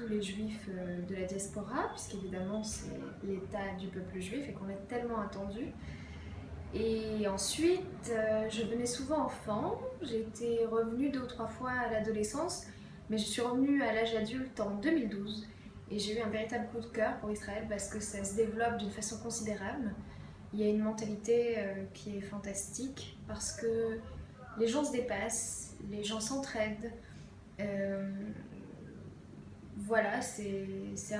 tous les juifs de la diaspora, puisqu'évidemment c'est l'état du peuple juif et qu'on l'a tellement attendu. Et ensuite, je venais souvent enfant, j'ai été revenue 2 ou 3 fois à l'adolescence, mais je suis revenue à l'âge adulte en 2012 et j'ai eu un véritable coup de cœur pour Israël parce que ça se développe d'une façon considérable. Il y a une mentalité qui est fantastique parce que les gens se dépassent, les gens s'entraident. Euh, voilà, c'est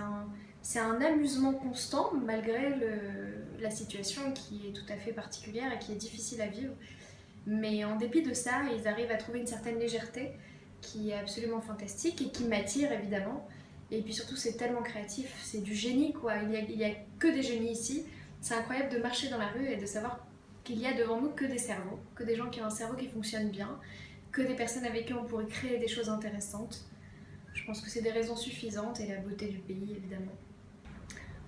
un amusement constant malgré la situation qui est tout à fait particulière et qui est difficile à vivre. Mais en dépit de ça, ils arrivent à trouver une certaine légèreté qui est absolument fantastique et qui m'attire évidemment. Et puis surtout, c'est tellement créatif, c'est du génie quoi. Il y a que des génies ici. C'est incroyable de marcher dans la rue et de savoir qu'il y a devant nous que des cerveaux, que des gens qui ont un cerveau qui fonctionne bien, que des personnes avec qui on pourrait créer des choses intéressantes. Je pense que c'est des raisons suffisantes et la beauté du pays évidemment.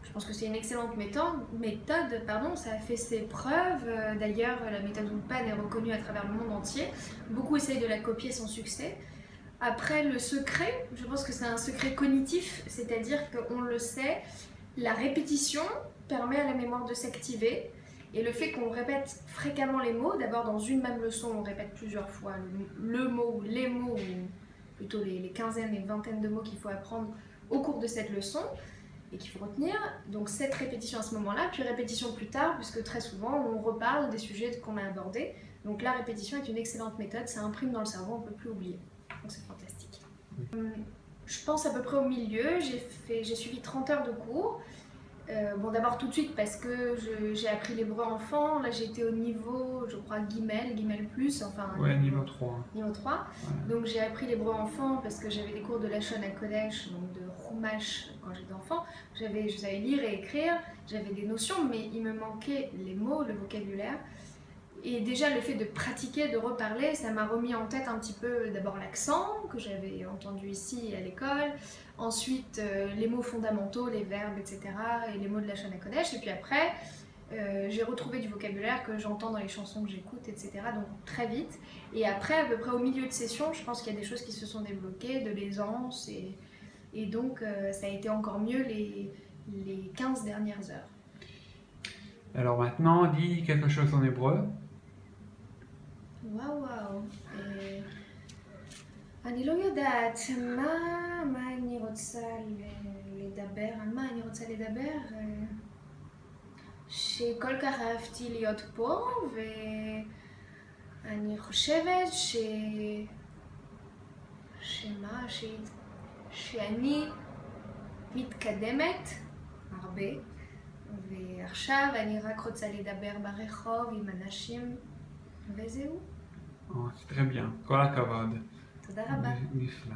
Je pense que c'est une excellente méthode, ça a fait ses preuves. D'ailleurs, la méthode Ulpan est reconnue à travers le monde entier. Beaucoup essayent de la copier sans succès. Après, le secret, je pense que c'est un secret cognitif, c'est-à-dire qu'on le sait, la répétition permet à la mémoire de s'activer. Et le fait qu'on répète fréquemment les mots, d'abord dans une même leçon, on répète plusieurs fois le mot ou les mots, ou plutôt les quinzaines et vingtaines de mots qu'il faut apprendre au cours de cette leçon, et qu'il faut retenir. Donc cette répétition à ce moment-là, puis répétition plus tard, puisque très souvent on reparle des sujets qu'on a abordés. Donc la répétition est une excellente méthode, ça imprime dans le cerveau, on ne peut plus oublier. Donc c'est fantastique. Je pense à peu près au milieu, j'ai suivi 30 heures de cours. Bon, d'abord tout de suite parce que j'ai appris l'hébreu enfant. Là j'étais au niveau, je crois, Guimel plus, enfin ouais, niveau 3. Niveau 3. Ouais. Donc j'ai appris l'hébreu enfant parce que j'avais des cours de Lachon à Kodesh, donc de Chumash quand j'étais enfant. Je savais lire et écrire, j'avais des notions, mais il me manquait les mots, le vocabulaire. Et déjà le fait de pratiquer, de reparler, ça m'a remis en tête un petit peu d'abord l'accent que j'avais entendu ici à l'école, ensuite les mots fondamentaux, les verbes, etc. et les mots de la Shana Kodesh, et puis après j'ai retrouvé du vocabulaire que j'entends dans les chansons que j'écoute, etc. Donc très vite. Et après, à peu près au milieu de session, je pense qu'il y a des choses qui se sont débloquées, de l'aisance, et donc ça a été encore mieux les 15 dernières heures. Alors maintenant, dis quelque chose en hébreu. וואו. אני לא יודעת מה אני רוצה לדבר, על מה אני רוצה לדבר, שכל כך אהבתי להיות פה, ואני חושבת שאני מתקדמת הרבה, ועכשיו אני רק רוצה לדבר ברחוב עם אנשים וזהו. Oh, c'est très bien. Kol hakavod. תודה רבה. נפלא.